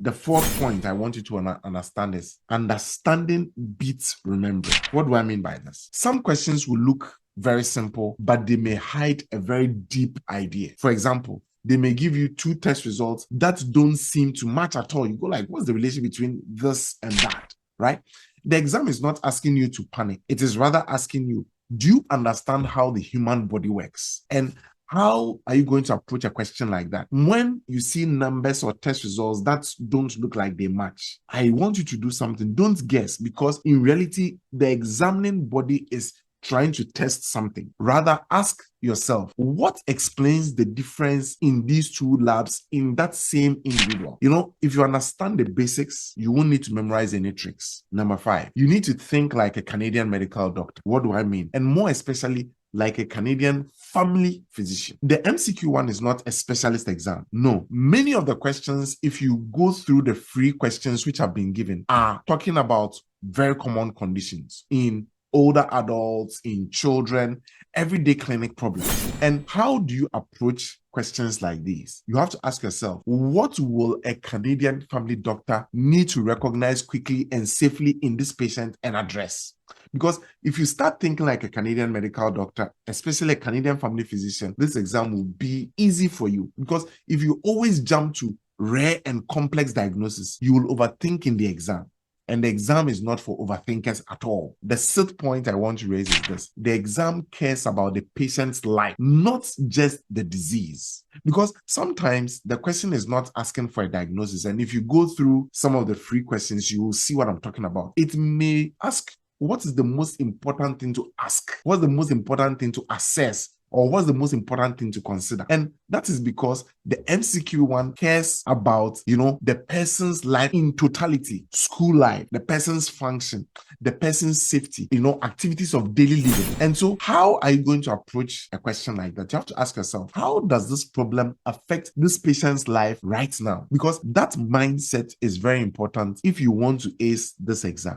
The fourth point I want you to understand is understanding beats remembering. What do I mean by this? Some questions will look very simple, but they may hide a very deep idea. For example, they may give you two test results that don't seem to match at all. You go like, what's the relation between this and that, right? The exam is not asking you to panic. It is rather asking you, do you understand how the human body works? And how are you going to approach a question like that? When you see numbers or test results that don't look like they match, I want you to do something. Don't guess, because in reality, the examining body is trying to test something. Rather, ask yourself, what explains the difference in these two labs in that same individual? You know, if you understand the basics, you won't need to memorize any tricks. Number 5, you need to think like a Canadian medical doctor. What do I mean? And more especially, like a Canadian family physician. The MCQ one is not a specialist exam. No, many of the questions, if you go through the free questions which have been given, are talking about very common conditions in older adults, in children, everyday clinic problems. And how do you approach questions like these? You have to ask yourself, what will a Canadian family doctor need to recognize quickly and safely in this patient and address? Because if you start thinking like a Canadian medical doctor, especially a Canadian family physician, this exam will be easy for you. Because if you always jump to rare and complex diagnosis, you will overthink in the exam. And the exam is not for overthinkers at all. The 6th point I want to raise is this. The exam cares about the patient's life, not just the disease. Because sometimes the question is not asking for a diagnosis. And if you go through some of the free questions, you will see what I'm talking about. It may ask, what is the most important thing to ask? What's the most important thing to assess? Or what's the most important thing to consider? And that is because the MCQ one cares about, the person's life in totality, school life, the person's function, the person's safety, activities of daily living. And so how are you going to approach a question like that? You have to ask yourself, how does this problem affect this patient's life right now? Because that mindset is very important if you want to ace this exam.